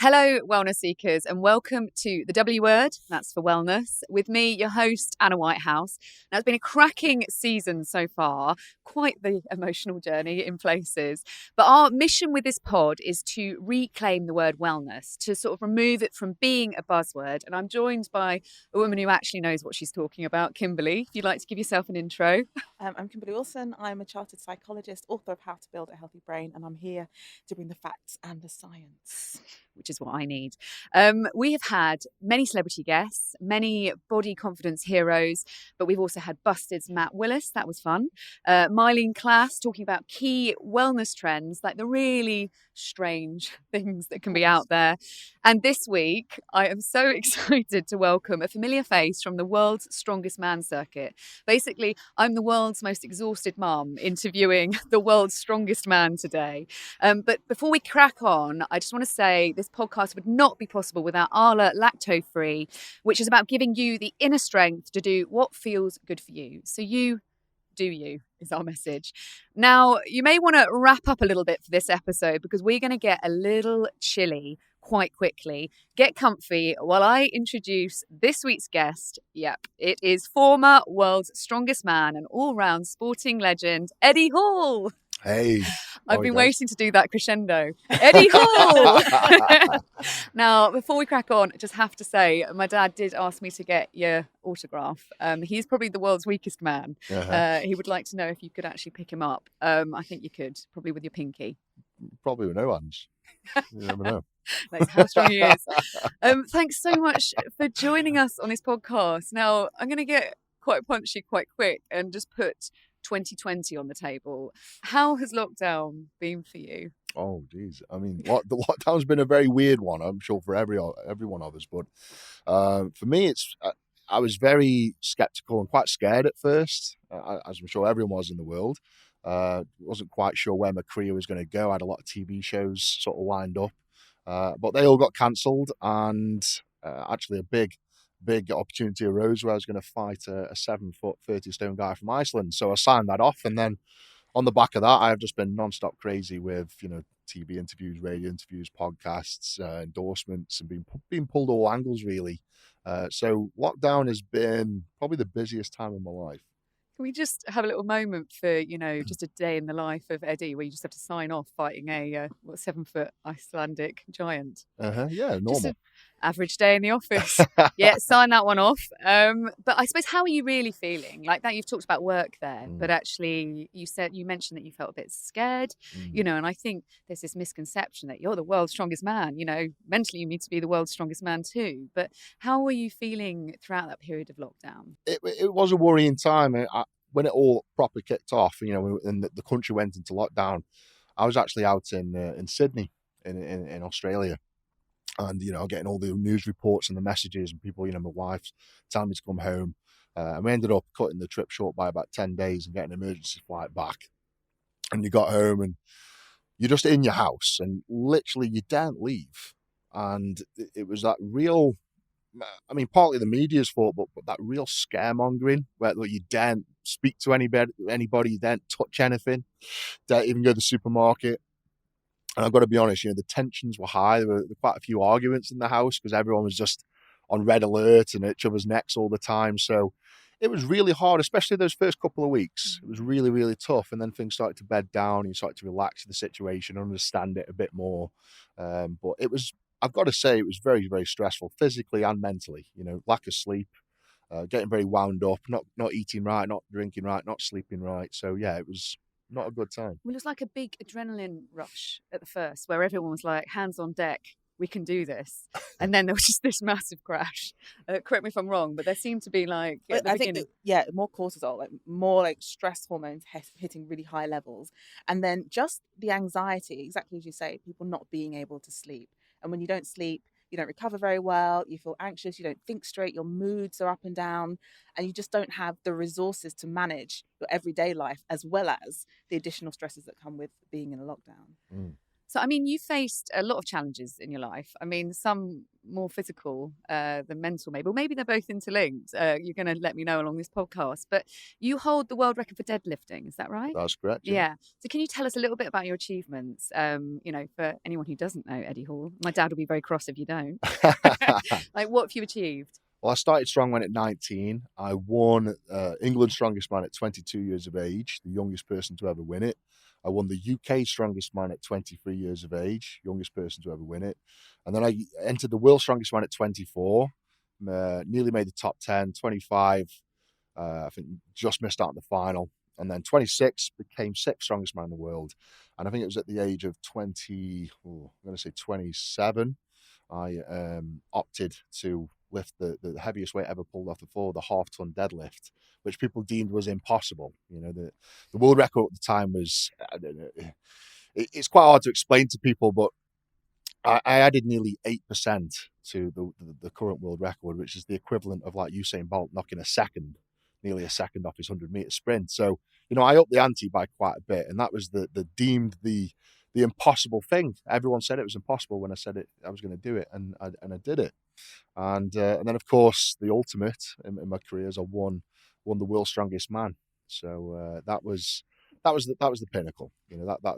Hello, wellness seekers, and welcome to the W Word, that's for wellness, with me, your host, Anna Whitehouse. Now, it's been a cracking season so far, quite the emotional journey in places. But our mission with this pod is to reclaim the word wellness, to sort of remove it from being a buzzword. And I'm joined by a woman who actually knows what she's talking about, Kimberley. If you'd like to give yourself an intro. I'm Kimberley Wilson. I'm a chartered psychologist, author of How to Build a Healthy Brain, and I'm here to bring the facts and the science. Which is what I need. We have had many celebrity guests, many body confidence heroes, but we've also had Busted's Matt Willis. That was fun. Mylene Klass talking about key wellness trends, like the really strange things that can be out there. And this week, I am so excited to welcome a familiar face from the world's strongest man circuit. Basically, I'm the world's most exhausted mum interviewing the world's strongest man today. But before we crack on, I just want to say this podcast would not be possible without Arla LactoFREE, which is about giving you the inner strength to do what feels good for you. So you do you is our message. Now, you may want to wrap up a little bit for this episode because we're going to get a little chilly quite quickly. Get comfy while I introduce this week's guest. Yep, it is former world's strongest man and all-round sporting legend, Eddie Hall. Hey. I've been waiting to do that crescendo. Eddie Hall! Now, before we crack on, I just have to say, my dad did ask me to get your autograph. He's probably the world's weakest man. He would like to know if you could actually pick him up. I think you could, probably with your pinky. Probably with no hands. You never know. That's how strong he is. Thanks so much for joining us on this podcast. Now, I'm going to get quite punchy quite quick and just put 2020 on the table. How has lockdown been for you? Oh, geez. I mean, the lockdown's been a very weird one, I'm sure, for every one of us. But for me, I was very skeptical and quite scared at first, as I'm sure everyone was in the world. Wasn't quite sure where my career was going to go. I had a lot of TV shows sort of lined up, but they all got cancelled. And actually a big opportunity arose where I was going to fight a 7-foot, 30-stone guy from Iceland. So I signed that off. And then on the back of that, I've just been nonstop crazy with, TV interviews, radio interviews, podcasts, endorsements, and being pulled all angles, really. So lockdown has been probably the busiest time of my life. Can we just have a little moment for, just a day in the life of Eddie where you just have to sign off fighting a 7-foot Icelandic giant? Yeah, normal. Just an average day in the office. Yeah, sign that one off. But I suppose, how are you really feeling? Like that, you've talked about work there, but actually you mentioned that you felt a bit scared, and I think there's this misconception that you're the world's strongest man. Mentally you need to be the world's strongest man too. But how were you feeling throughout that period of lockdown? It was a worrying time. When it all properly kicked off, and the country went into lockdown, I was actually out in Sydney, in Australia, and getting all the news reports and the messages and people, my wife's telling me to come home, and we ended up cutting the trip short by about 10 days and getting an emergency flight back. And you got home and you're just in your house and literally you daren't leave, and it was that real. I mean, partly the media's fault, but that real scaremongering where you daren't speak to anybody, you daren't touch anything, daren't even go to the supermarket. And I've got to be honest, the tensions were high. There were quite a few arguments in the house because everyone was just on red alert and at each other's necks all the time. So it was really hard, especially those first couple of weeks. It was really, really tough. And then things started to bed down and you started to relax the situation, understand it a bit more. But I've got to say, it was very, very stressful, physically and mentally. Lack of sleep, getting very wound up, not eating right, not drinking right, not sleeping right. So yeah, it was not a good time. Well, it was like a big adrenaline rush at the first, where everyone was like, hands on deck, we can do this. And then there was just this massive crash. Correct me if I'm wrong, but there seemed to be like at the beginning. Think more cortisol, more stress hormones hitting really high levels, and then just the anxiety, exactly as you say, people not being able to sleep. And when you don't sleep, you don't recover very well, you feel anxious, you don't think straight, your moods are up and down, and you just don't have the resources to manage your everyday life as well as the additional stresses that come with being in a lockdown. So, I mean, you faced a lot of challenges in your life. I mean, some more physical than mental, maybe. Or maybe they're both interlinked. You're going to let me know along this podcast. But you hold the world record for deadlifting. Is that right? That's correct. Yeah. So can you tell us a little bit about your achievements? For anyone who doesn't know Eddie Hall, my dad will be very cross if you don't. Like, what have you achieved? Well, I started strongman at 19. I won England's strongest man at 22 years of age, the youngest person to ever win it. I won the UK strongest man at 23 years of age, youngest person to ever win it. And then I entered the world's strongest man at 24, nearly made the top 10, 25, I think just missed out in the final. And then 26, became sixth strongest man in the world. And I think it was at the age of 27, I opted to lift the heaviest weight ever pulled off the floor, the half-ton deadlift, which people deemed was impossible. The world record at the time was, I don't know, it's quite hard to explain to people, but I added nearly 8% to the current world record, which is the equivalent of like Usain Bolt knocking nearly a second off his 100-meter sprint. So, I upped the ante by quite a bit, and that was the deemed the impossible thing. Everyone said it was impossible when I said it. I was going to do it, and I did it. And then, of course, the ultimate in my career is I won the world's strongest man. So that was the pinnacle.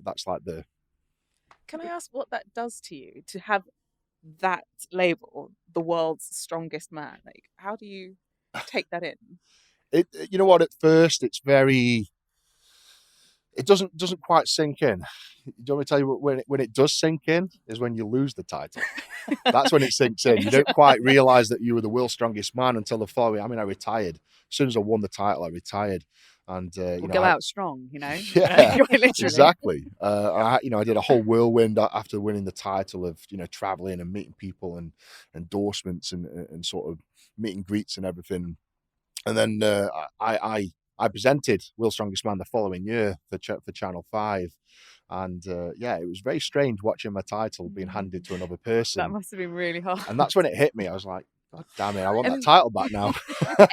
That's like the. Can I ask what that does to you to have that label, the world's strongest man? Like, how do you take that in? You know what? At first, it's very. It doesn't quite sink in. Do you want me to tell you when it does sink in is when you lose the title. That's when it sinks in. You don't quite realise that you were the world's strongest man until the following. I mean, I retired. As soon as I won the title, I retired. And go out strong, Yeah, exactly. I did a whole whirlwind after winning the title of traveling and meeting people and endorsements and sort of meet and greets and everything. And then I presented World's Strongest Man the following year for Channel 5. And it was very strange watching my title being handed to another person. That must have been really hard. And that's when it hit me. I was like, God damn it, I want that title back now.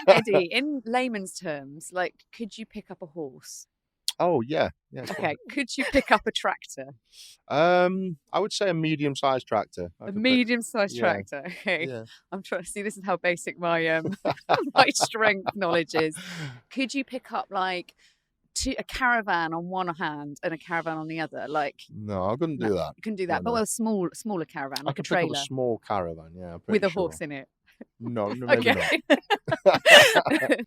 Eddie, in layman's terms, like, could you pick up a horse? Oh, yeah. Okay, could you pick up a tractor? I would say a medium-sized tractor. A medium-sized tractor. Okay. Yeah. I'm trying to see. This is how basic my my strength knowledge is. Could you pick up like a caravan on one hand and a caravan on the other? Like, no, I couldn't do that. You couldn't do that. But a smaller caravan, like a trailer. I could pick up a small caravan, yeah. With a horse in it. No, maybe not.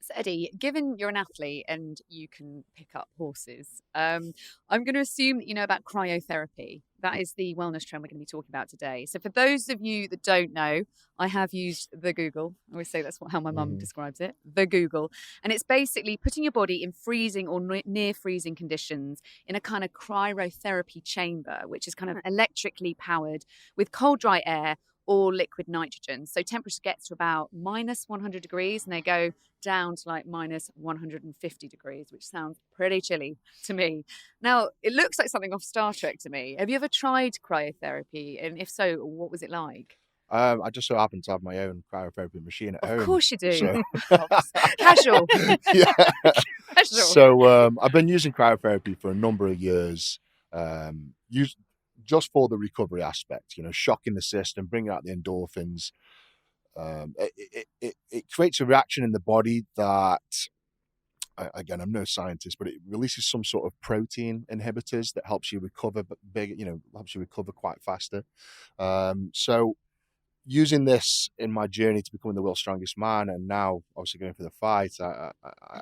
So Eddie, given you're an athlete and you can pick up horses, I'm going to assume that you know about cryotherapy. That is the wellness trend we're going to be talking about today. So for those of you that don't know, I have used the Google. I always say that's how my mum describes it, the Google. And it's basically putting your body in freezing or near freezing conditions in a kind of cryotherapy chamber, which is kind of electrically powered with cold, dry air or liquid nitrogen. So temperature gets to about minus 100 degrees and they go down to like minus 150 degrees, which sounds pretty chilly to me. Now, it looks like something off Star Trek to me. Have you ever tried cryotherapy? And if so, what was it like? I just so happen to have my own cryotherapy machine at home. Of course you do. So. Casual. Yeah. Casual. So I've been using cryotherapy for a number of years. Just for the recovery aspect, shocking the system, bringing out the endorphins. It creates a reaction in the body that, again, I'm no scientist, but it releases some sort of protein inhibitors that helps you recover helps you recover quite faster. So using this in my journey to becoming the world's strongest man, and now obviously going for the fight, I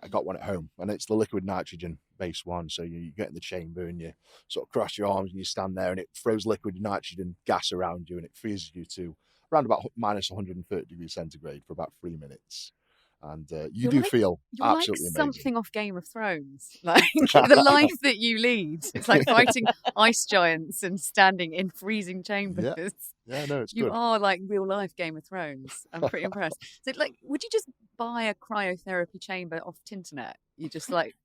got one at home, and it's the liquid nitrogen based one. So you get in the chamber and you sort of cross your arms and you stand there, and it throws liquid nitrogen gas around you, and it freezes you to around about minus 130 degrees centigrade for about 3 minutes. And you feel absolutely like amazing. Something off Game of Thrones, like the life that you lead. It's like fighting ice giants and standing in freezing chambers. Yeah, no, it's you good. are like real life Game of Thrones. I'm pretty impressed. So, like, would you just buy a cryotherapy chamber off Tinternet? You just like,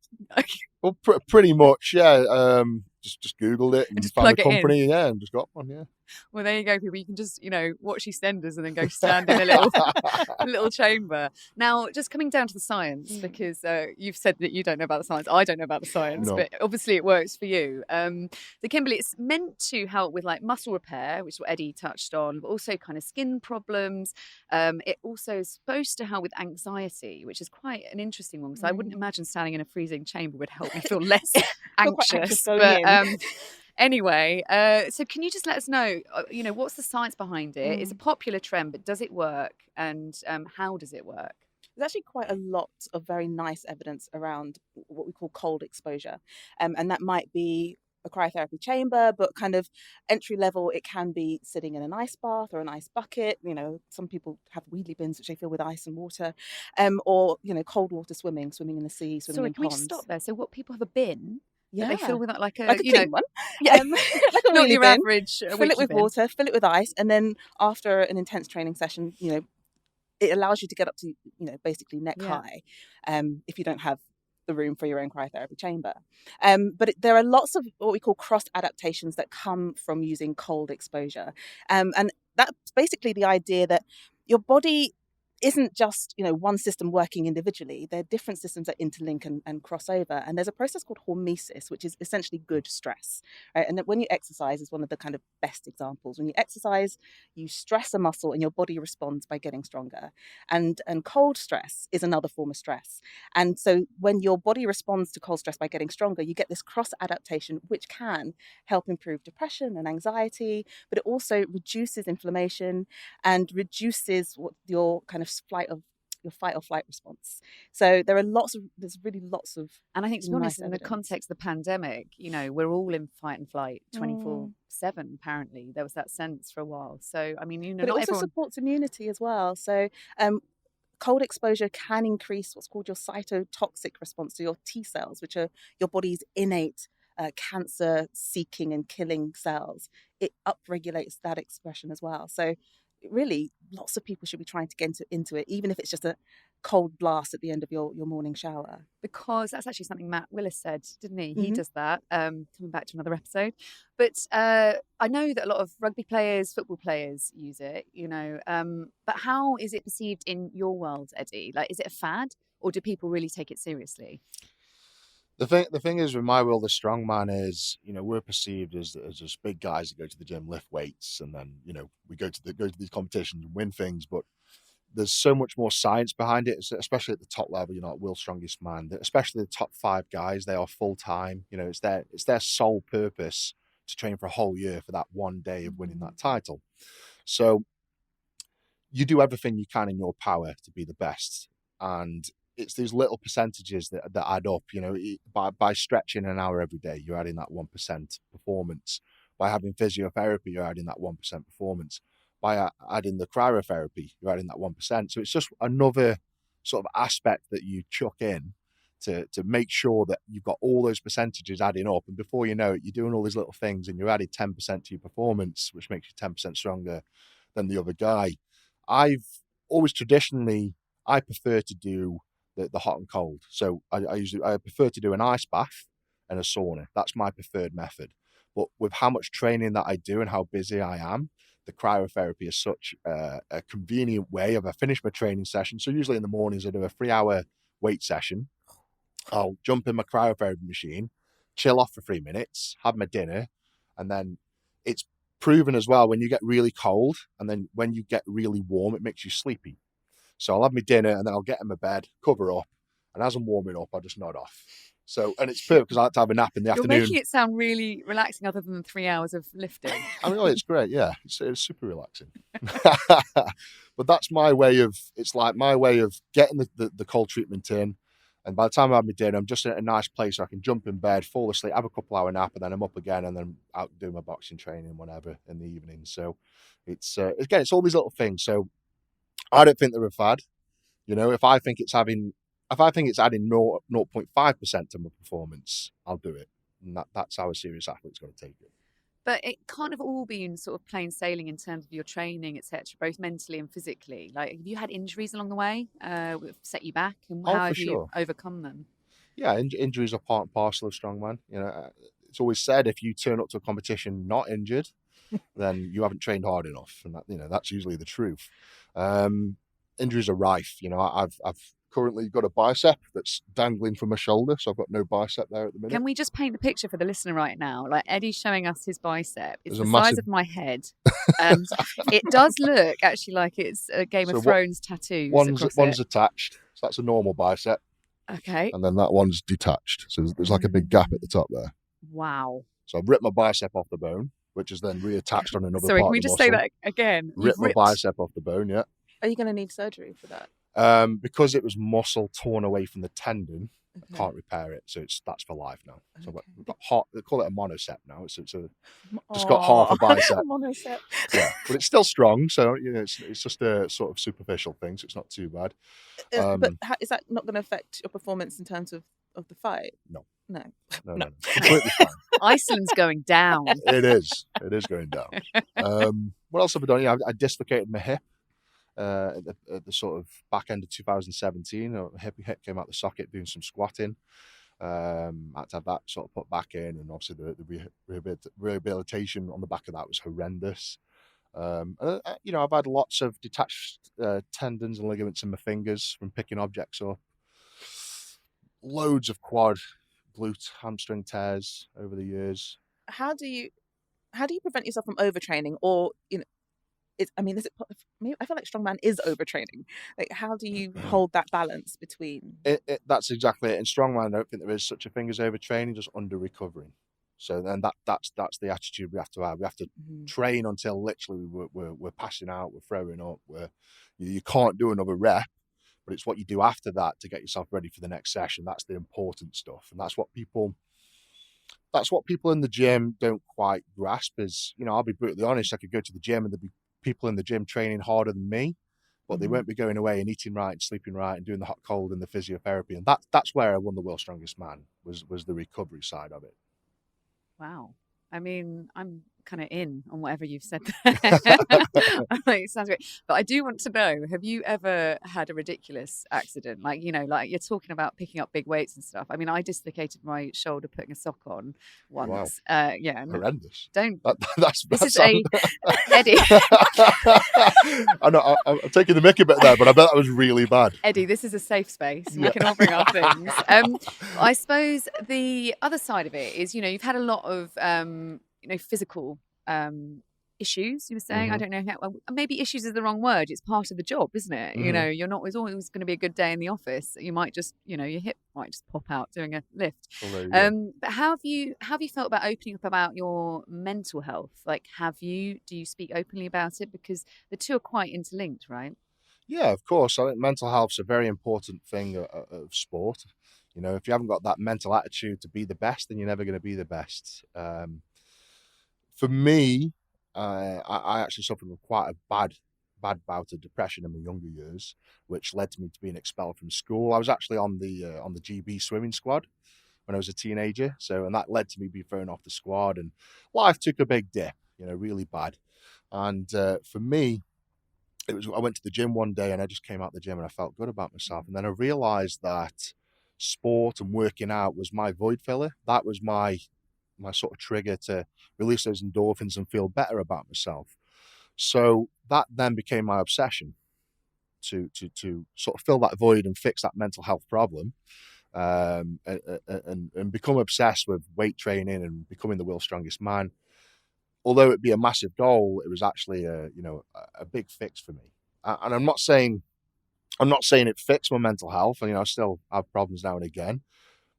well, pretty much, yeah. Just Googled it and just found plug a it in. company, and just got one, yeah. Well, there you go, people. You can just, watch EastEnders and then go stand in a little chamber. Now, just coming down to the science, because you've said that you don't know about the science. I don't know about the science, No. but obviously it works for you. The Kimberley, it's meant to help with like muscle repair, which is what Eddie touched on, but also kind of skin problems. It also is supposed to help with anxiety, which is quite an interesting one, because I wouldn't imagine standing in a freezing chamber would help me feel less Feel quite anxious. going But in. anyway, so can you just let us know, what's the science behind it? It's a popular trend, but does it work? And how does it work? There's actually quite a lot of very nice evidence around what we call cold exposure. And that might be a cryotherapy chamber, but kind of entry level, it can be sitting in an ice bath or an ice bucket. Some people have wheelie bins, which they fill with ice and water, or, cold water swimming in the sea, swimming in Sorry, can we ponds. just stop there? So what, people have a bin? Yeah. That they fill with like a clean one. Yeah. Like a Not wheelie your bin. average Fill it with water, fill it with ice, and then after an intense training session, it allows you to get up to, basically neck high, if you don't have the room for your own cryotherapy chamber. But there are lots of what we call cross adaptations that come from using cold exposure. And that's basically the idea that your body isn't just, one system working individually. There are different systems that interlink and cross over. And there's a process called hormesis, which is essentially good stress. Right? And that when you exercise is one of the kind of best examples. When you exercise, you stress a muscle and your body responds by getting stronger. And cold stress is another form of stress. And so when your body responds to cold stress by getting stronger, you get this cross adaptation, which can help improve depression and anxiety, but it also reduces inflammation and reduces what your kind of fight or flight response. So there's really lots of, and I think, to be honest, nice in the evidence. context of the pandemic, we're all in fight and flight 24/7. Apparently, there was that sense for a while. So I mean, but it not also everyone supports immunity as well. So cold exposure can increase what's called your cytotoxic response to your T cells, which are your body's innate cancer-seeking and killing cells. It upregulates that expression as well. So really, lots of people should be trying to get into it, even if it's just a cold blast at the end of your morning shower. Because that's actually something Matt Willis said, didn't he? He does that. Coming back to another episode. But I know that a lot of rugby players, football players use it, but how is it perceived in your world, Eddie? Like, is it a fad, or do people really take it seriously? The thing is, with my world of strongman is, we're perceived as just big guys that go to the gym, lift weights, and then, we go to these competitions and win things. But there's so much more science behind it, especially at the top level. Like world's strongest man, especially the top 5 guys. They are full time. It's their sole purpose to train for a whole year for that one day of winning that title. So you do everything you can in your power to be the best, and it's these little percentages that add up. By stretching an hour every day, you're adding that 1% performance. By having physiotherapy, you're adding that 1% performance. By adding the cryotherapy, you're adding that 1%. So it's just another sort of aspect that you chuck in to make sure that you've got all those percentages adding up. And before you know it, you're doing all these little things and you're adding 10% to your performance, which makes you 10% stronger than the other guy. I've always traditionally, I prefer to do the hot and cold. So I prefer to do an ice bath and a sauna. That's my preferred method. But with how much training that I do and how busy I am, the cryotherapy is such a convenient way of I finish my training session. So usually in the mornings I do a 3-hour weight session. I'll jump in my cryotherapy machine, chill off for 3 minutes, have my dinner, and then it's proven as well, when you get really cold and then when you get really warm, it makes you sleepy. So I'll have my dinner and then I'll get in my bed, cover up, and as I'm warming up, I'll just nod off. So, and it's perfect because I like to have a nap in the afternoon. You're making it sound really relaxing, other than 3 hours of lifting. I mean, it's great, yeah. It's super relaxing. But that's my way of, it's like my way of getting the cold treatment in. And by the time I have my dinner, I'm just in a nice place so I can jump in bed, fall asleep, have a couple hour nap, and then I'm up again and then out doing my boxing training, whatever, in the evening. So it's, again, it's all these little things. So I don't think they're a fad. If I think it's adding 0.5% to my performance, I'll do it. And that's how a serious athlete's got to take it. But it can't have all been sort of plain sailing in terms of your training, etc., both mentally and physically. Like, have you had injuries along the way that set you back, and how have you overcome them? Yeah, injuries are part and parcel of strongman. It's always said if you turn up to a competition not injured, then you haven't trained hard enough, and that, you know, that's usually the truth. Injuries are rife. You know, I've currently got a bicep that's dangling from my shoulder, so I've got no bicep there at the minute. Can we just paint the picture for the listener right now? Like Eddie's showing us his bicep. It's There's a the size massive- of my head. It does look actually like it's a Game of Thrones tattoos One's across it. attached, so that's a normal bicep, Okay. and then that one's detached. So there's like a big gap at the top there. Wow. So I've ripped my bicep off the bone, which is then reattached on another Sorry, part can we of the just muscle. say that again? Ripped my bicep off the bone, yeah. Are you going to need surgery for that? Because it was muscle torn away from the tendon, Okay. I can't repair it, so that's for life now. So Okay. we've got they call it a monocep now. It's just got half a bicep. Monocep. Yeah, but it's still strong. So you know, it's just a sort of superficial thing. So it's not too bad. But is that not going to affect your performance in terms of the fight? No. No. No. Completely fine. Iceland's going down. It is going down. What else have I done? Yeah, I dislocated my hip at the sort of back end of 2017. My hip came out the socket doing some squatting. I had to have that sort of put back in, and obviously the rehabilitation on the back of that was horrendous. You know, I've had lots of detached tendons and ligaments in my fingers from picking objects up. Loads of quad, glute, hamstring tears over the years. How do you prevent yourself from overtraining, or you know, is it? I feel like strongman is overtraining. Like, how do you hold that balance between? That's exactly it. In strongman, I don't think there is such a thing as overtraining, just under recovering. So then that's the attitude we have to have. We have to train until literally we're passing out, we're throwing up, you can't do another rep. But it's what you do after that to get yourself ready for the next session. That's the important stuff, and that's what people in the gym don't quite grasp. Is, you know, I'll be brutally honest. I could go to the gym and there'd be people in the gym training harder than me, but they won't be going away and eating right and sleeping right and doing the hot cold and the physiotherapy. And that's where I won the World's Strongest Man, was the recovery side of it. Wow. I mean, I'm kind of in on whatever you've said there. Like, it sounds great. But I do want to know, have you ever had a ridiculous accident? Like, you know, like you're talking about picking up big weights and stuff. I mean, I dislocated my shoulder putting a sock on once. Wow. Yeah. Horrendous. Don't. This is Eddie. I'm taking the mickey bit there, but I bet that was really bad. Eddie, this is a safe space. We can all bring our things. I suppose the other side of it is, you know, you've had a lot of, you know, physical issues, you were saying. I don't know how, maybe issues is the wrong word. It's part of the job, isn't it? You know, it's always going to be a good day in the office. You might just, you know, your hip might just pop out doing a lift. But how have you felt about opening up about your mental health? Like, do you speak openly about it? Because the two are quite interlinked, right? Yeah, of course. I think mental health's a very important thing of sport. You know, if you haven't got that mental attitude to be the best, then you're never going to be the best. For me, I actually suffered with quite a bad bout of depression in my younger years, which led to me to being expelled from school. I was actually on the GB swimming squad when I was a teenager, and that led to me being thrown off the squad, and life took a big dip, you know, really bad. And for me, I went to the gym one day and I just came out the gym and I felt good about myself, and then I realized that sport and working out was my void filler. That was my sort of trigger to release those endorphins and feel better about myself. So that then became my obsession, to sort of fill that void and fix that mental health problem, and become obsessed with weight training and becoming the world's strongest man. Although it be a massive goal, it was actually a big fix for me. And I'm not saying it fixed my mental health. And, you know, I still have problems now and again.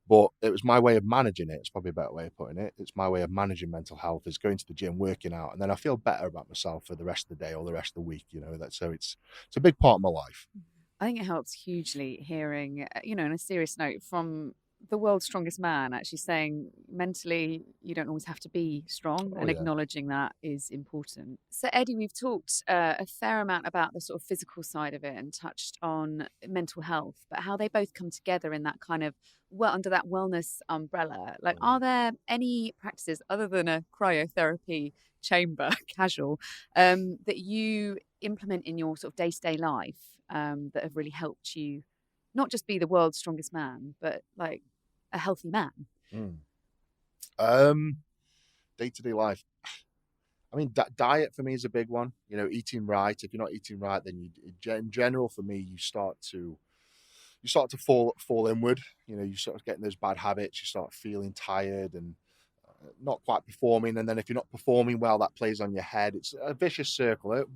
But it was my way of managing it. It's probably a better way of putting it. It's my way of managing mental health, is going to the gym, working out, and then I feel better about myself for the rest of the day or the rest of the week. You know, so it's a big part of my life. I think it helps hugely hearing, you know, on a serious note, from the world's strongest man actually saying mentally you don't always have to be strong, and acknowledging that is important. So Eddie, we've talked a fair amount about the sort of physical side of it and touched on mental health, but how they both come together in that kind of, well, under that wellness umbrella. Like, are there any practices other than a cryotherapy chamber, casual, that you implement in your sort of day-to-day life that have really helped you not just be the world's strongest man, but like a healthy man? Day-to-day life. I mean, diet for me is a big one. You know, eating right. If you're not eating right, then in general, for me, you start to fall inward. You know, you sort of getting those bad habits. You start feeling tired and not quite performing. And then if you're not performing well, that plays on your head. It's a vicious circle. It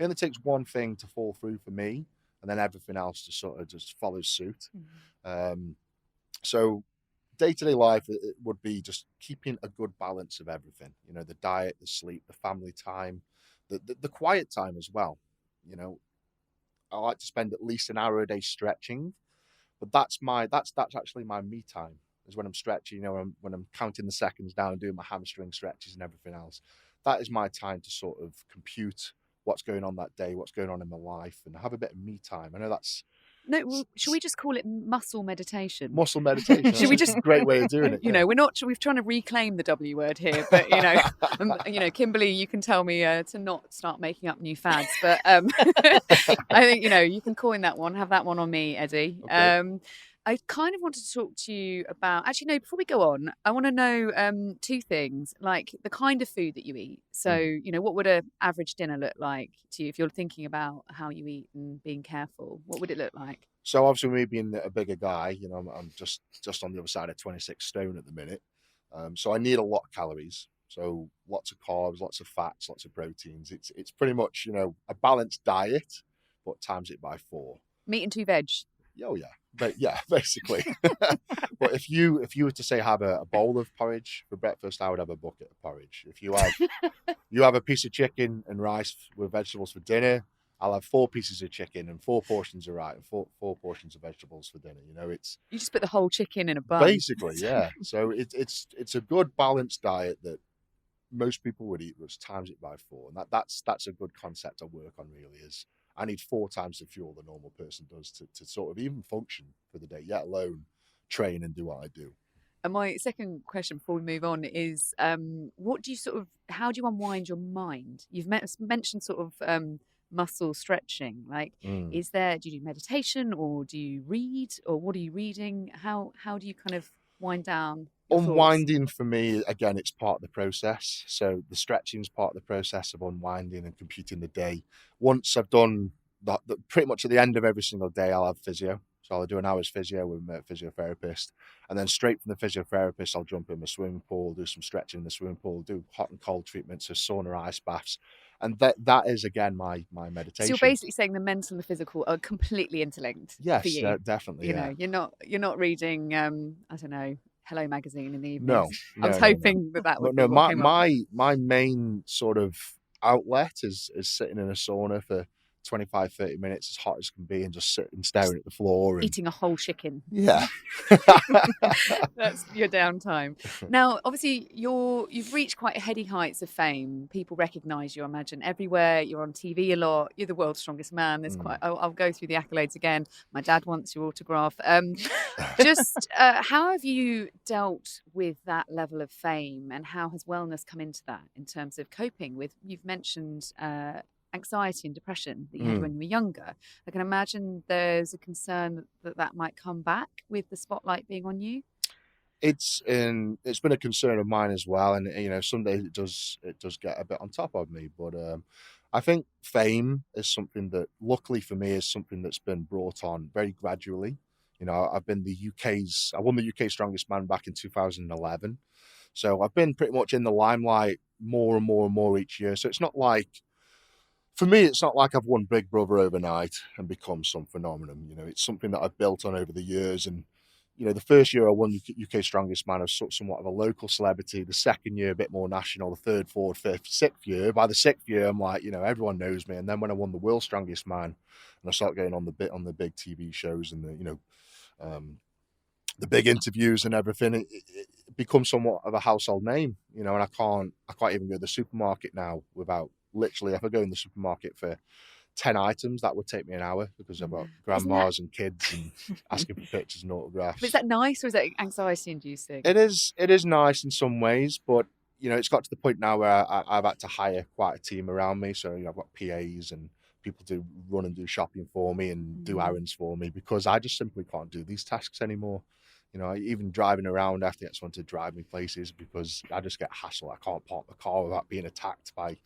only takes one thing to fall through for me, and then everything else just sort of just follows suit. So day-to-day life, it would be just keeping a good balance of everything. You know, the diet, the sleep, the family time, the quiet time as well. You know, I like to spend at least an hour a day stretching, but that's actually my me time, is when I'm stretching. You know, when I'm counting the seconds down, doing my hamstring stretches and everything else. That is my time to sort of compute what's going on that day, what's going on in my life, and have a bit of me time. I know that's No, well, should we just call it muscle meditation? muscle meditation. Should we just a great way of doing it? You know, we're trying to reclaim the W word here, but you know, Kimberley, you can tell me to not start making up new fads, but I think you can coin that one, have that one on me, Eddie. Okay. I kind of wanted to talk to you about, actually, no, before we go on, I want to know two things, like the kind of food that you eat. So, what would an average dinner look like to you if you're thinking about how you eat and being careful? What would it look like? So obviously, me being a bigger guy, I'm just on the other side of 26 stone at the minute. So I need a lot of calories. So lots of carbs, lots of fats, lots of proteins. It's pretty much, a balanced diet, but times it by 4. Meat and 2 veg. Oh yeah, but yeah, basically. But if you were to say have a bowl of porridge for breakfast, I would have a bucket of porridge. If you have a piece of chicken and rice with vegetables for dinner, I'll have 4 pieces of chicken and 4 portions of rice and four portions of vegetables for dinner. You just put the whole chicken in a bun. Basically, yeah. So it's a good balanced diet that most people would eat, which times it by 4, and that's a good concept to work on. Really, is I need 4 times the fuel the normal person does to sort of even function for the day, yet alone train and do what I do. And my second question before we move on is, how do you unwind your mind? You've mentioned sort of muscle stretching. Like, do you do meditation, or do you read, or what are you reading? How do you kind of wind down? Unwinding for me, again, it's part of the process. So the stretching is part of the process of unwinding and computing the day. Once I've done that, pretty much at the end of every single day, I'll have physio. So I'll do an hour's physio with my physiotherapist, and then straight from the physiotherapist, I'll jump in my swimming pool, do some stretching in the swimming pool, do hot and cold treatments, so sauna, ice baths, and that is again my meditation. So you're basically saying the mental and the physical are completely interlinked. Yes, for you. Definitely. You're not reading I don't know, Hello magazine in the evenings. No, I was hoping that would. No, my main sort of outlet is sitting in a sauna for 25-30 minutes, as hot as can be, and just sitting staring at the floor and eating a whole chicken. Yeah. That's your downtime. Now, obviously, you've reached quite heady heights of fame. People recognise you, I imagine, everywhere. You're on TV a lot. You're the world's strongest man. There's I'll go through the accolades again. My dad wants your autograph. How have you dealt with that level of fame, and how has wellness come into that in terms of coping with? You've mentioned anxiety and depression that you had when you were younger. I can imagine there's a concern that might come back with the spotlight being on you. It's been a concern of mine as well, and some days it does get a bit on top of me, but I think fame is something that, luckily for me, is something that's been brought on very gradually. I've been I won the UK Strongest Man back in 2011, so I've been pretty much in the limelight more and more and more each year. So it's not like, for me, it's not like I've won Big Brother overnight and become some phenomenon. It's something that I've built on over the years. And, the first year I won UK Strongest Man, I was somewhat of a local celebrity. The second year, a bit more national. The third, fourth, fifth, sixth year. By the 6th year, I'm like, everyone knows me. And then when I won the World's Strongest Man, and I started getting on the big TV shows and the big interviews and everything, it becomes somewhat of a household name. And I can't even go to the supermarket now without, literally, if I go in the supermarket for 10 items, that would take me an hour, because I've got grandmas and kids and asking for pictures and autographs. But is that nice, or is that anxiety inducing? It is nice in some ways, but it's got to the point now where I've had to hire quite a team around me. So I've got PAs and people to run and do shopping for me and do errands for me, because I just simply can't do these tasks anymore. You know, even driving around, I have to get someone to drive me places because I just get hassled. I can't park my car without being attacked by,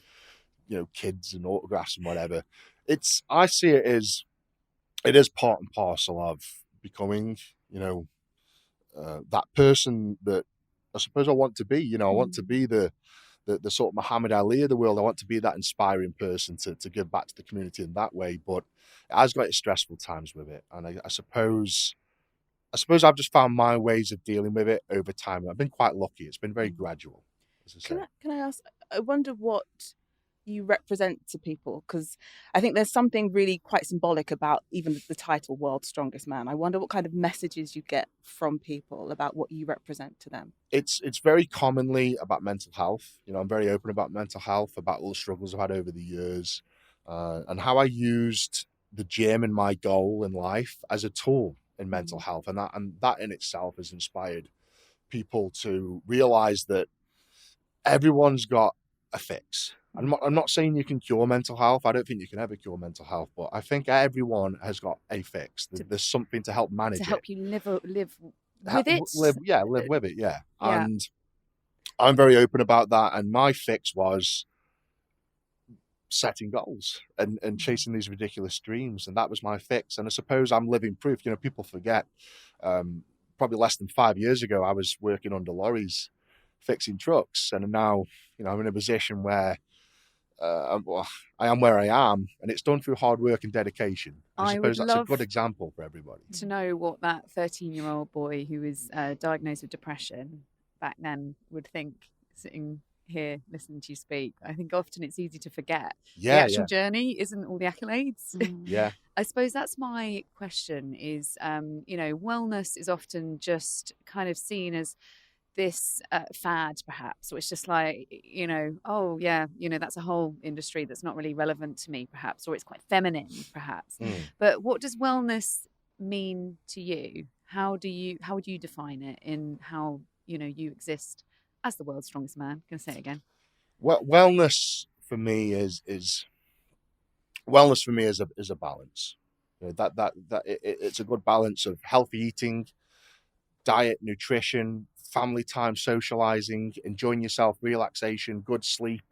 kids and autographs and whatever. I see it as, it is part and parcel of becoming, that person that I suppose I want to be. I want to be the sort of Muhammad Ali of the world. I want to be that inspiring person to give back to the community in that way. But it has got its stressful times with it. And I suppose I've just found my ways of dealing with it over time. I've been quite lucky. It's been very gradual, as I say. Can I ask, I wonder what you represent to people, because I think there's something really quite symbolic about even the title World's Strongest Man. I wonder what kind of messages you get from people about what you represent to them. It's very commonly about mental health. I'm very open about mental health, about all the struggles I've had over the years, and how I used the gym and my goal in life as a tool in mental health, and that in itself has inspired people to realize that everyone's got a fix. I'm not saying you can cure mental health. I don't think you can ever cure mental health, but I think everyone has got a fix. There's something to help manage it. To help you live with it. Live with it, yeah. And I'm very open about that. And my fix was setting goals and chasing these ridiculous dreams. And that was my fix. And I suppose I'm living proof. People forget, probably less than 5 years ago, I was working under lorries, fixing trucks. And now, I'm in a position where I am where I am, and it's done through hard work and dedication. I suppose that's a good example for everybody. To know what that 13-year-old boy who was diagnosed with depression back then would think, sitting here listening to you speak. I think often it's easy to forget. The actual journey isn't all the accolades. Yeah. I suppose that's my question is, wellness is often just kind of seen as this fad, perhaps, or it's just like, that's a whole industry that's not really relevant to me, perhaps, or it's quite feminine, perhaps. But what does wellness mean to you? How would you define it in how you exist as the world's strongest man? I'm gonna say it again. Well, wellness for me is a balance. It's a good balance of healthy eating, diet, nutrition, family time, socializing, enjoying yourself, relaxation, good sleep.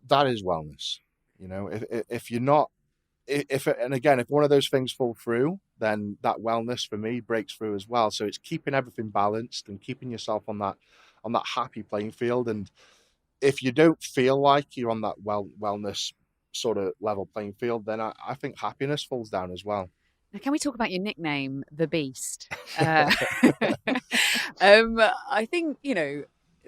That is wellness. If you're not, if one of those things fall through, then that wellness for me breaks through as well. So it's keeping everything balanced and keeping yourself on that happy playing field. And if you don't feel like you're on that wellness sort of level playing field, then I think happiness falls down as well. Now, can we talk about your nickname, The Beast? I think,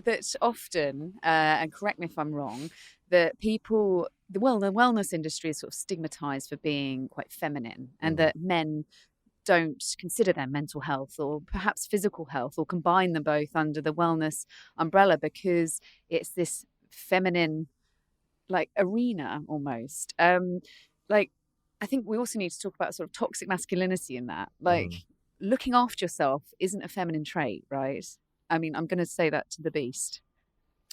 that often, and correct me if I'm wrong, that people, the wellness industry is sort of stigmatized for being quite feminine, and that men don't consider their mental health or perhaps physical health or combine them both under the wellness umbrella because it's this feminine, arena almost. I think we also need to talk about sort of toxic masculinity in that. Looking after yourself isn't a feminine trait, right? I mean, I'm going to say that to the Beast.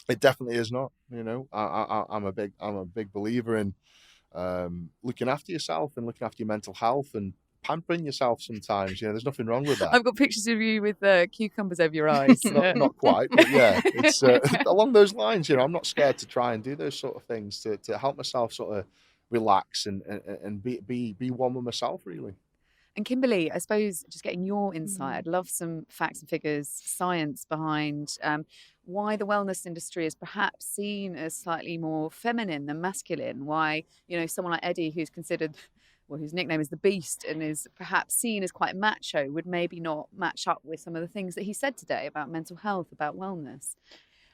It definitely is not. I'm a big believer in looking after yourself and looking after your mental health and pampering yourself sometimes. There's nothing wrong with that. I've got pictures of you with cucumbers over your eyes. not quite, but yeah, it's along those lines. I'm not scared to try and do those sort of things to help myself sort of relax and be one with myself, really. And Kimberley, I suppose just getting your insight, I'd love some facts and figures, science behind why the wellness industry is perhaps seen as slightly more feminine than masculine. Why, someone like Eddie, who's considered, whose nickname is the Beast and is perhaps seen as quite macho, would maybe not match up with some of the things that he said today about mental health, about wellness.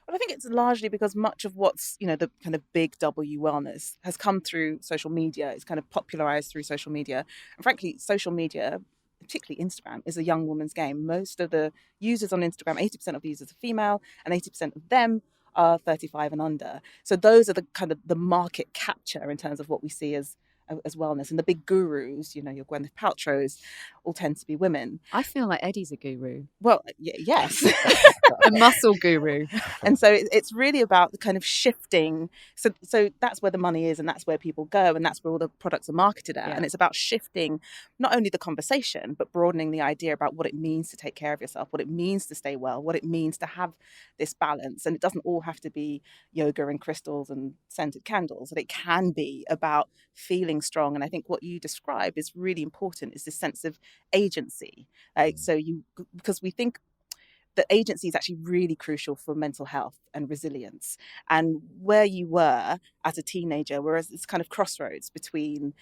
Well, I think it's largely because much of what's, the kind of big W wellness has come through social media. It's kind of popularized through social media. And frankly, social media, particularly Instagram, is a young woman's game. Most of the users on Instagram, 80% of the users are female, and 80% of them are 35 and under. So those are the kind of the market capture in terms of what we see as as wellness. And the big gurus, your Gwyneth Paltrow's, all tend to be women. I feel like Eddie's a guru. Well, yes. A muscle guru. And so it's really about the kind of shifting. So that's where the money is, and that's where people go, and that's where all the products are marketed at. Yeah. And it's about shifting not only the conversation, but broadening the idea about what it means to take care of yourself, what it means to stay well, what it means to have this balance. And it doesn't all have to be yoga and crystals and scented candles. And it can be about feeling strong. And I think what you describe is really important, is this sense of agency. Because we think that agency is actually really crucial for mental health and resilience. And where you were as a teenager, whereas it's kind of crossroads between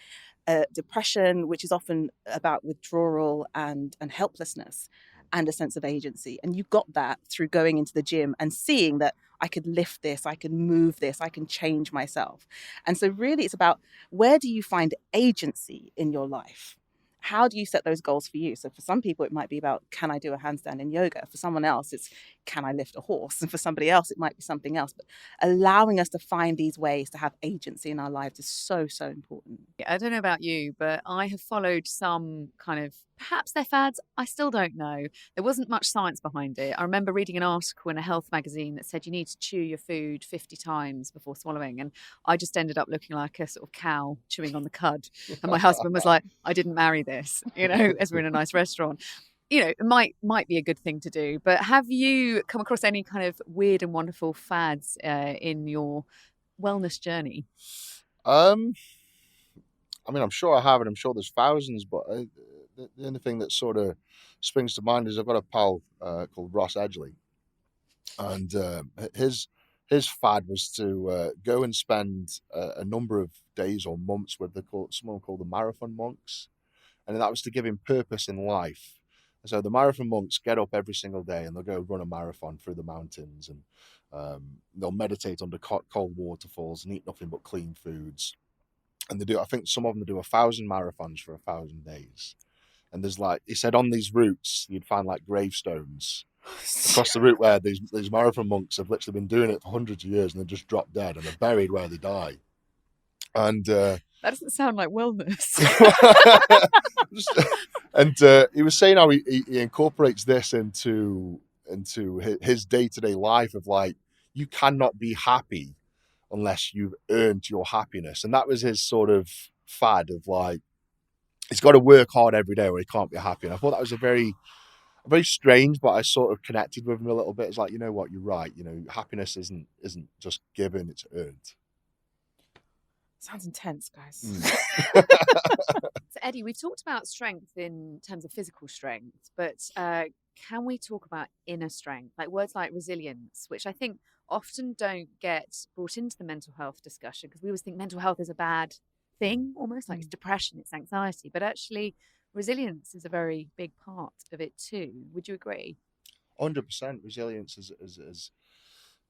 depression, which is often about withdrawal and helplessness, and a sense of agency. And you got that through going into the gym and seeing that I could lift this, I can move this, I can change myself. And so really it's about, where do you find agency in your life? How do you set those goals for you? So for some people, it might be about, can I do a handstand in yoga? For someone else, it's, can I lift a horse? And for somebody else, it might be something else. But allowing us to find these ways to have agency in our lives is so, so important. I don't know about you, but I have followed some kind of, perhaps they're fads, I still don't know. There wasn't much science behind it. I remember reading an article in a health magazine that said you need to chew your food 50 times before swallowing. And I just ended up looking like a sort of cow chewing on the cud. And my husband was like, I didn't marry this, as we're in a nice restaurant. It might be a good thing to do. But have you come across any kind of weird and wonderful fads in your wellness journey? I'm sure I have, and I'm sure there's thousands, but the only thing that sort of springs to mind is I've got a pal called Ross Edgley, and his fad was to go and spend a number of days or months with someone called the Marathon Monks, and that was to give him purpose in life. So the Marathon Monks get up every single day and they'll go run a marathon through the mountains, and they'll meditate under cold waterfalls and eat nothing but clean foods. And I think some of them do 1,000 marathons for 1,000 days. And there's he said, on these routes, you'd find gravestones across the route where these marathon monks have literally been doing it for hundreds of years, and they just drop dead and they're buried where they die. And that doesn't sound like wellness. And he was saying how he incorporates this into his day-to-day life of you cannot be happy unless you've earned your happiness. And that was his sort of fad of he's got to work hard every day or he can't be happy. And I thought that was a very strange, but I sort of connected with him a little bit. It's you know what, you're right. Happiness isn't just given, it's earned. Sounds intense, guys. So Eddie, we've talked about strength in terms of physical strength, but can we talk about inner strength? Words like resilience, which I think often don't get brought into the mental health discussion, because we always think mental health is a bad thing, almost like it's depression, it's anxiety. But actually, resilience is a very big part of it too. Would you agree? 100%. Resilience is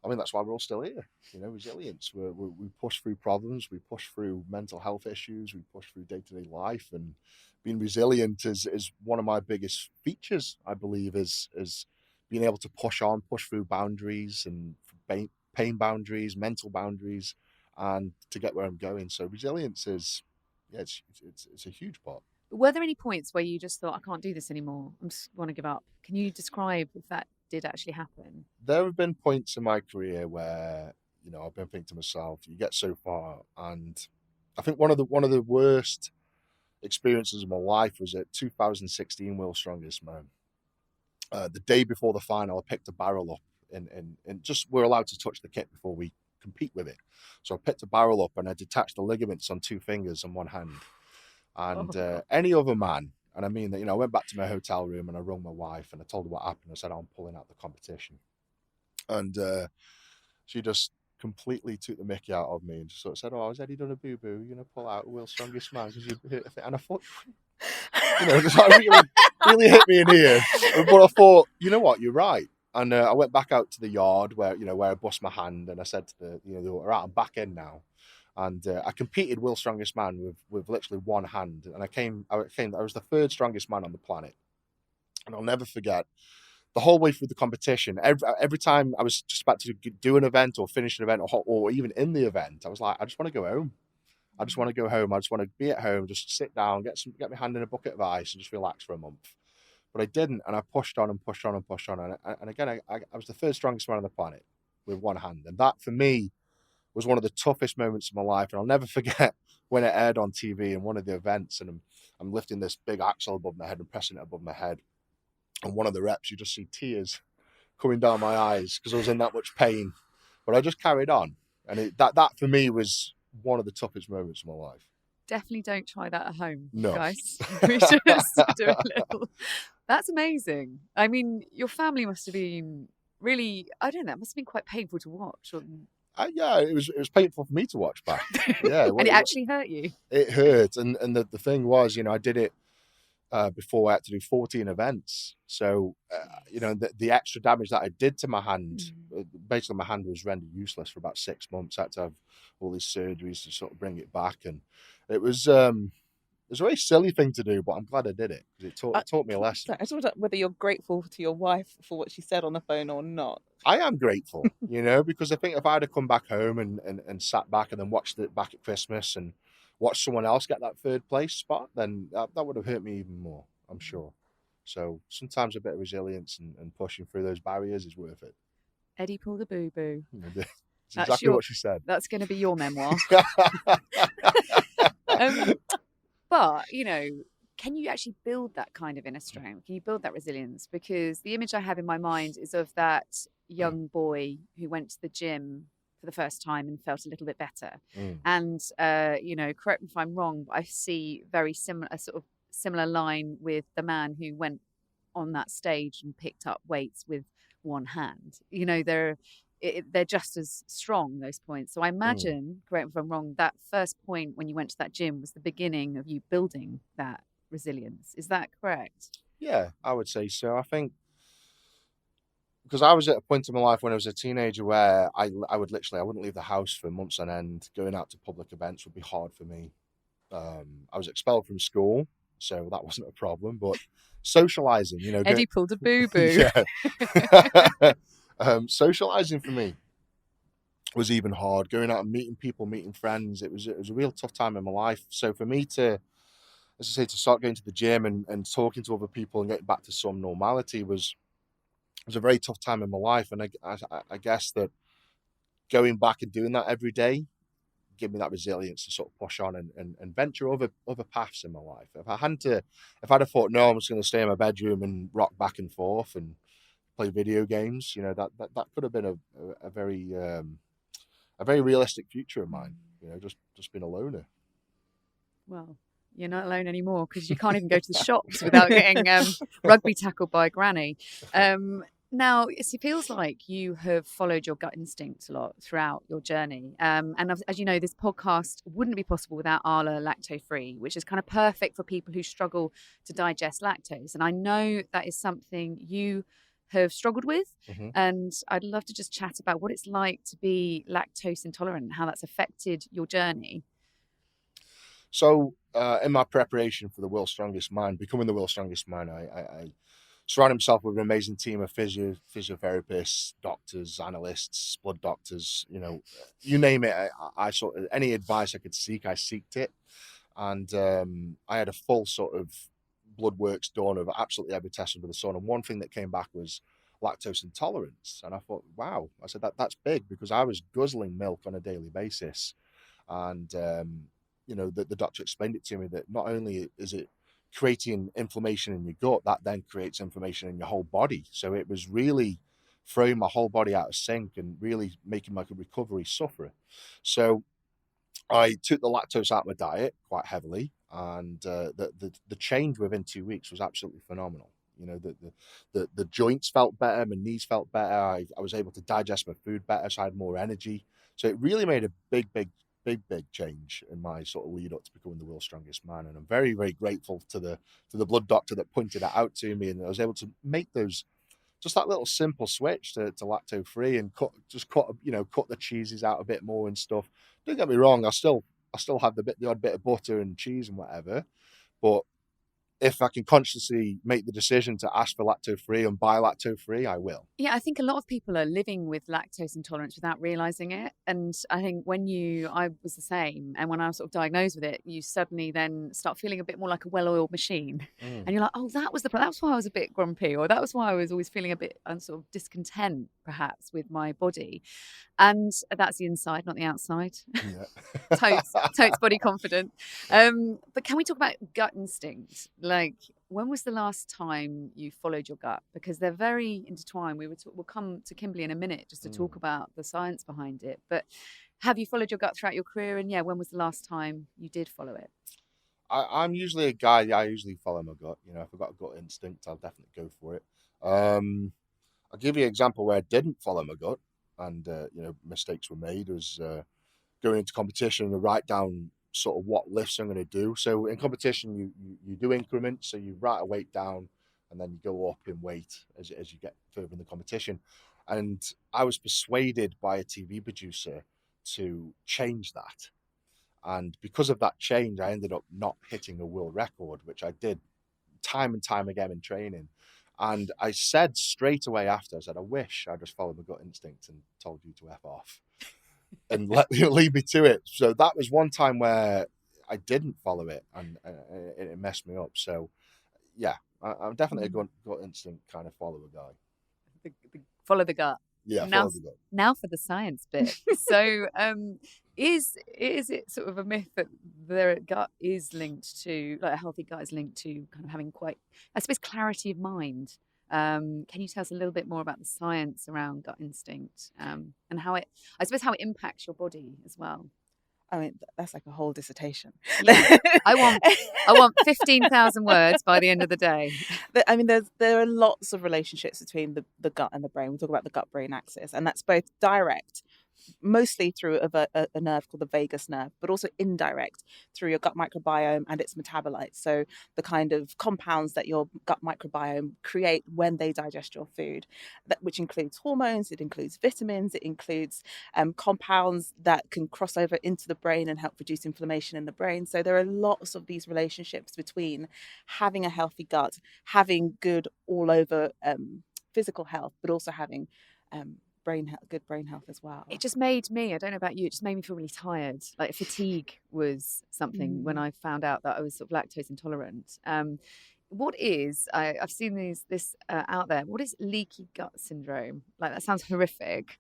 that's why we're all still here. Resilience. We push through problems, we push through mental health issues, we push through day-to-day life, and being resilient is one of my biggest features, I believe, is being able to push through boundaries and pain boundaries, mental boundaries, and to get where I'm going. So resilience is, it's a huge part. Were there any points where you just thought, I can't do this anymore, I just want to give up? Can you describe if that did actually happen? There have been points in my career where, I've been thinking to myself, you get so far, and I think one of the worst experiences of my life was at 2016 World's Strongest Man. The day before the final, I picked a barrel up and just we're allowed to touch the kit before we compete with it. So I picked a barrel up and I detached the ligaments on 2 fingers and 1 hand. And any other man, and I mean that, I went back to my hotel room and I rung my wife and I told her what happened. I said, I'm pulling out the competition. And she just completely took the mickey out of me and just sort of said, has Eddie done a boo-boo? You're going to pull out World's Strongest Man because you hit a and I thought, really hit me in here. But I thought, you know what, you're right. And I went back out to the yard where I bust my hand and I said to the right, I'm back in now. And I competed World's Strongest Man with literally 1 hand. And I was the 3rd strongest man on the planet. And I'll never forget, the whole way through the competition, every time I was just about to do an event or finish an event or even in the event, I was like, I just want to go home. I just want to go home. I just want to be at home, just sit down, get my hand in a bucket of ice, and just relax for a month. But I didn't, and I pushed on and pushed on and pushed on, and again, I was the third strongest man on the planet with one hand, and that for me was one of the toughest moments of my life. And I'll never forget when it aired on TV in one of the events, and I'm lifting this big axle above my head and pressing it above my head, and one of the reps, you just see tears coming down my eyes because I was in that much pain, but I just carried on, and that for me was one of the toughest moments of my life. Definitely don't try that at home, No. guys. We should do a little. That's amazing. I mean, your family must have been really, I don't know, it must have been quite painful to watch. Yeah, it was painful for me to watch back. Yeah, And it actually hurt you. It hurt, and the thing was, I did it before I had to do 14 events. So, the extra damage that I did to my hand, basically my hand was rendered useless for about 6 months. I had to have all these surgeries to sort of bring it back, and it was a very silly thing to do, but I'm glad I did it because it taught me a lesson. I just wonder whether you're grateful to your wife for what she said on the phone or not. I am grateful, because I think if I'd have come back home and sat back and then watched it back at Christmas and watched someone else get that third place spot, then that would have hurt me even more, I'm sure. So sometimes a bit of resilience and pushing through those barriers is worth it. Eddie pulled a boo-boo. That's exactly what she said. That's going to be your memoir. But, can you actually build that kind of inner strength? Can you build that resilience? Because the image I have in my mind is of that young boy who went to the gym for the first time and felt a little bit better. And, correct me if I'm wrong, but I see a sort of similar line with the man who went on that stage and picked up weights with one hand. They're just as strong, those points. So I imagine, correct me if I'm wrong, that first point when you went to that gym was the beginning of you building that resilience. Is that correct? Yeah, I would say so. I think because I was at a point in my life when I was a teenager where I wouldn't leave the house for months on end. Going out to public events would be hard for me. I was expelled from school, so that wasn't a problem. But socializing, Eddie pulled a boo-boo. Yeah. Socializing for me was even hard. Going out and meeting people, meeting friends, it was a real tough time in my life. So for me to start going to the gym and talking to other people and getting back to some normality was a very tough time in my life. And I guess that going back and doing that every day gave me that resilience to sort of push on and venture other paths in my life. If I'd have thought, no, I'm just going to stay in my bedroom and rock back and forth and play video games, that could have been a very realistic future of mine, just being a loner. Well, you're not alone anymore because you can't even go to the shops without getting rugby tackled by Granny. Now, it feels like you have followed your gut instinct a lot throughout your journey. And as you know, this podcast wouldn't be possible without Arla LactoFREE, which is kind of perfect for people who struggle to digest lactose. And I know that is something you have struggled with. And I'd love to just chat about what it's like to be lactose intolerant and how that's affected your journey. So in my preparation for the World's Strongest Man, becoming the World's Strongest Man, I surrounded myself with an amazing team of physiotherapists, doctors, analysts, blood doctors, you name it. I sort of, any advice I could seek, I seeked it. And I had a full sort of blood works done of absolutely every test under the sun. And one thing that came back was lactose intolerance. And I thought, wow, I said that's big because I was guzzling milk on a daily basis. And, the doctor explained it to me that not only is it creating inflammation in your gut, that then creates inflammation in your whole body. So it was really throwing my whole body out of sync and really making my recovery suffer. So I took the lactose out of my diet quite heavily, and the change within 2 weeks was absolutely phenomenal. The joints felt better, my knees felt better. I was able to digest my food better, so I had more energy. So it really made a big change in my sort of lead up to becoming the World's Strongest Man. And I'm very, very grateful to the blood doctor that pointed that out to me, and I was able to make just that little simple switch to lacto free and cut the cheeses out a bit more and stuff. Don't get me wrong, I still have the odd bit of butter and cheese and whatever, but if I can consciously make the decision to ask for lacto-free and buy lacto-free, I will. Yeah, I think a lot of people are living with lactose intolerance without realizing it. And I think I was the same. And when I was sort of diagnosed with it, you suddenly then start feeling a bit more like a well-oiled machine. And you're like, oh, that's why I was a bit grumpy, or that was why I was always feeling a bit sort of discontent, perhaps, with my body. And that's the inside, not the outside. Yeah. totes body confident. But can we talk about gut instinct? Like, when was the last time you followed your gut? Because they're very intertwined. We'll come to Kimberley in a minute just to talk about the science behind it. But have you followed your gut throughout your career? And yeah, when was the last time you did follow it? I'm usually a guy. I usually follow my gut. You know, if I've got a gut instinct, I'll definitely go for it. I'll give you an example where I didn't follow my gut, and you know, mistakes were made. Was going into competition and write down sort of what lifts I'm going to do. So in competition, you do increments. So you write a weight down, and then you go up in weight as you get further in the competition. And I was persuaded by a TV producer to change that. And because of that change, I ended up not hitting a world record, which I did time and time again in training. And I said straight away after, I said, I wish I just followed my gut instinct and told you to F off and leave me to it. So that was one time where I didn't follow it, and it messed me up. So yeah, I'm definitely a gut instinct kind of follower guy. Follow the gut. Yeah, now, follow the gut. Now for the science bit. So is it sort of a myth that their gut is linked to, like, a healthy gut is linked to kind of having quite, I suppose, clarity of mind? Can you tell us a little bit more about the science around gut instinct, and how it impacts your body as well? I mean, that's like a whole dissertation. Yeah. I want 15,000 words by the end of the day. I mean, there are lots of relationships between the gut and the brain. We talk about the gut-brain axis, and that's both direct, mostly through a nerve called the vagus nerve, but also indirect through your gut microbiome and its metabolites. So the kind of compounds that your gut microbiome create when they digest your food, which includes hormones, it includes vitamins, it includes compounds that can cross over into the brain and help reduce inflammation in the brain. So there are lots of these relationships between having a healthy gut, having good all over physical health, but also having good brain health as well. It just made me, I don't know about you, it just made me feel really tired. Like, fatigue was something when I found out that I was sort of lactose intolerant. What is, I've seen this out there, what is leaky gut syndrome? Like, that sounds horrific.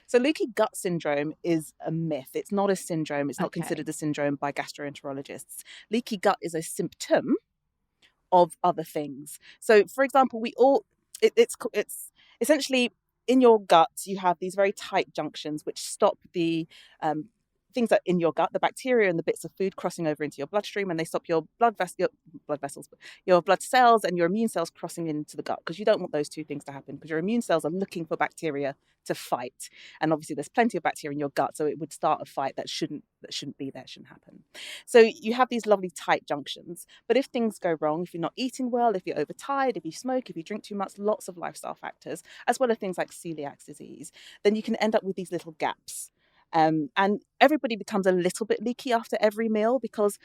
So leaky gut syndrome is a myth. It's not a syndrome. It's not considered a syndrome by gastroenterologists. Leaky gut is a symptom of other things. So, for example, it's essentially, in your gut, you have these very tight junctions which stop the things that in your gut, the bacteria and the bits of food crossing over into your bloodstream, and they stop your blood cells and your immune cells crossing into the gut, because you don't want those two things to happen, because your immune cells are looking for bacteria to fight, and obviously there's plenty of bacteria in your gut, so it would start a fight that shouldn't be there, shouldn't happen. So you have these lovely tight junctions, but if things go wrong, if you're not eating well, if you're overtired, if you smoke, if you drink too much, lots of lifestyle factors, as well as things like celiac disease, then you can end up with these little gaps. And everybody becomes a little bit leaky after every meal, because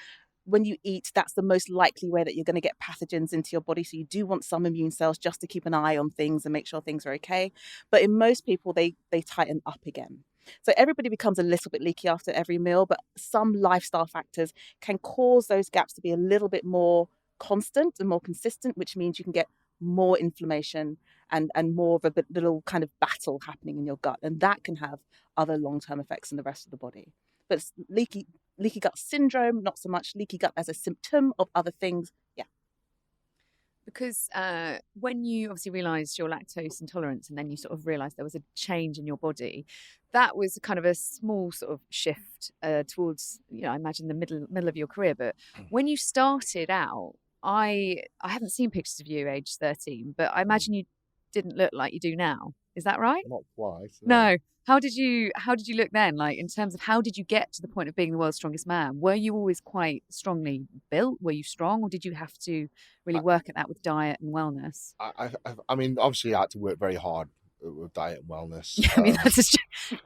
when you eat, that's the most likely way that you're going to get pathogens into your body. So you do want some immune cells just to keep an eye on things and make sure things are okay. But in most people, they tighten up again. So everybody becomes a little bit leaky after every meal, but some lifestyle factors can cause those gaps to be a little bit more constant and more consistent, which means you can get more inflammation and more of a little kind of battle happening in your gut. And that can have other long-term effects in the rest of the body. But leaky gut syndrome, not so much. Leaky gut as a symptom of other things, yeah. Because when you obviously realised your lactose intolerance, and then you sort of realised there was a change in your body, that was kind of a small sort of shift towards, I imagine, the middle of your career. But when you started out, I haven't seen pictures of you age 13, but I imagine you didn't look like you do now. Is that right? Not quite. No. How did you look then? Like, in terms of how did you get to the point of being the world's strongest man? Were you always quite strongly built? Were you strong, or did you have to really work at that with diet and wellness? I mean, obviously, I had to work very hard with diet and wellness. Yeah, I mean, that's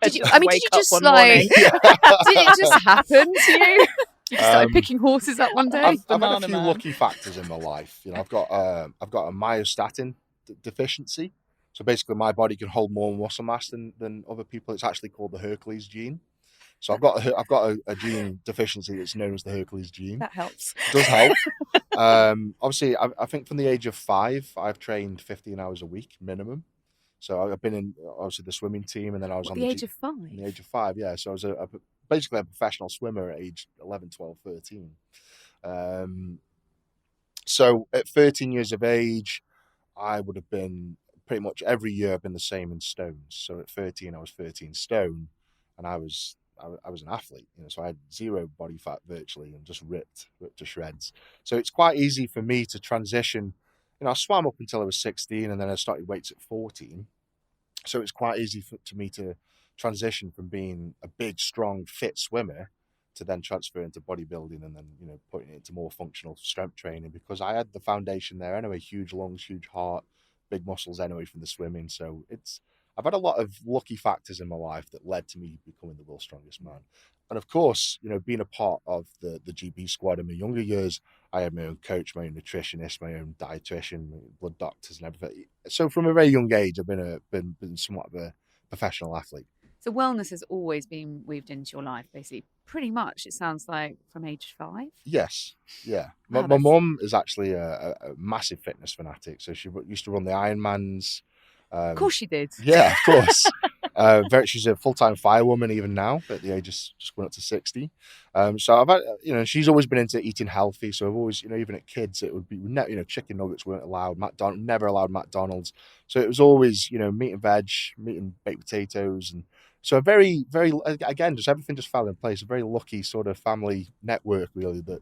did you wake just up one like? morning. Did it just happen to you? You just started picking horses up one day. I've had a Banana few man. lucky factors in my life. I've got a myostatin deficiency. So basically, my body can hold more muscle mass than other people. It's actually called the Hercules Gene. So I've got a gene deficiency that's known as the Hercules Gene. That helps. It does help. Obviously, I think from the age of 5, I've trained 15 hours a week minimum. So I've been in obviously the swimming team, and then I was on the age of 5. the age of 5, yeah. So I was basically a professional swimmer at age 11, 12, 13. So at 13 years of age, I would have been pretty much every year I've been the same in stones. So at 13, I was 13 stone, and I was an athlete, so I had 0 body fat virtually and just ripped to shreds. So it's quite easy for me to transition. I swam up until I was 16, and then I started weights at 14. So it's quite easy to me to transition from being a big, strong, fit swimmer to then transfer into bodybuilding, and then putting it into more functional strength training, because I had the foundation there anyway. Huge lungs, huge heart, big muscles anyway from the swimming. So I've had a lot of lucky factors in my life that led to me becoming the world's strongest man. And of course, being a part of the GB squad in my younger years, I had my own coach, my own nutritionist, my own dietitian, blood doctors, and everything. So from a very young age, I've been somewhat of a professional athlete. So wellness has always been weaved into your life, basically. Pretty much, it sounds like, from age 5. Yes, yeah. Wow, My mum is actually a massive fitness fanatic. So she used to run the Ironmans. Of course she did. Yeah, of course. She's a full-time firewoman even now, at the age of just going up to 60. So I've had, she's always been into eating healthy. So I've always, even at kids, it would be, chicken nuggets weren't allowed. Never allowed McDonald's. So it was always, meat and veg, meat and baked potatoes, and so a very, very, again, just everything just fell in place. A very lucky sort of family network, really. That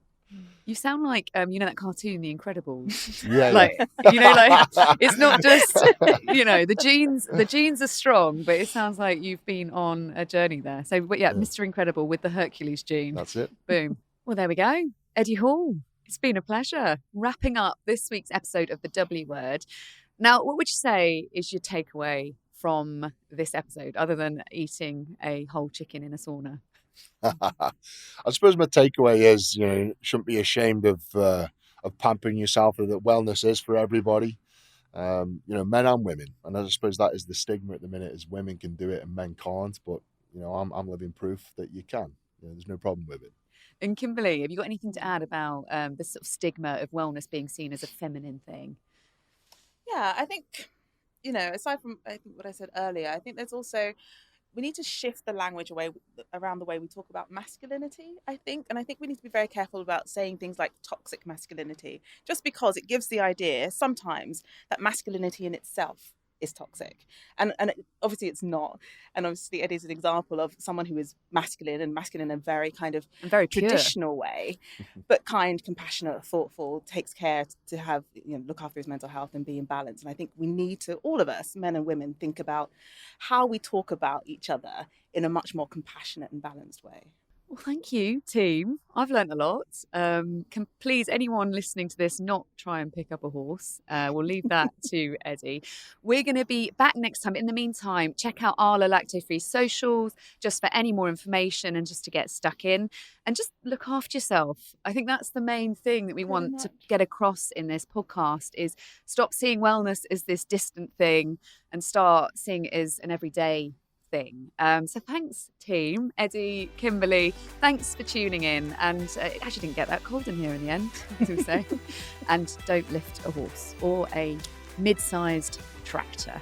you sound like that cartoon, The Incredibles. Yeah, like it's not just the genes are strong, but it sounds like you've been on a journey there. So, but yeah, Mr. Incredible with the Hercules gene. That's it. Boom. Well, there we go. Eddie Hall, it's been a pleasure wrapping up this week's episode of The W Word. Now, what would you say is your takeaway from this episode, other than eating a whole chicken in a sauna? I suppose my takeaway is, shouldn't be ashamed of pampering yourself, and that wellness is for everybody, men and women. And I suppose that is the stigma at the minute, is women can do it and men can't. But I'm living proof that you can. There's no problem with it. And Kimberley, have you got anything to add about the sort of stigma of wellness being seen as a feminine thing? Yeah, I think, aside from what I said earlier, I think there's also, we need to shift the language around the way we talk about masculinity, I think. And I think we need to be very careful about saying things like toxic masculinity, just because it gives the idea sometimes that masculinity in itself is toxic. And obviously it's not. And obviously Eddie is an example of someone who is masculine in a very kind of very traditional way, but kind, compassionate, thoughtful, takes care to have, look after his mental health and be in balance. And I think we need to, all of us, men and women, think about how we talk about each other in a much more compassionate and balanced way. Well, thank you, team. I've learned a lot. Can please, anyone listening to this, not try and pick up a horse. We'll leave that to Eddie. We're going to be back next time. In the meantime, check out Arla LactoFREE socials just for any more information and just to get stuck in. And just look after yourself. I think that's the main thing that we want to get across in this podcast, is stop seeing wellness as this distant thing and start seeing it as an everyday thing. So thanks, team. Eddie, Kimberley, thanks for tuning in. And it actually didn't get that cold in here in the end, as we say. And don't lift a horse or a mid-sized tractor.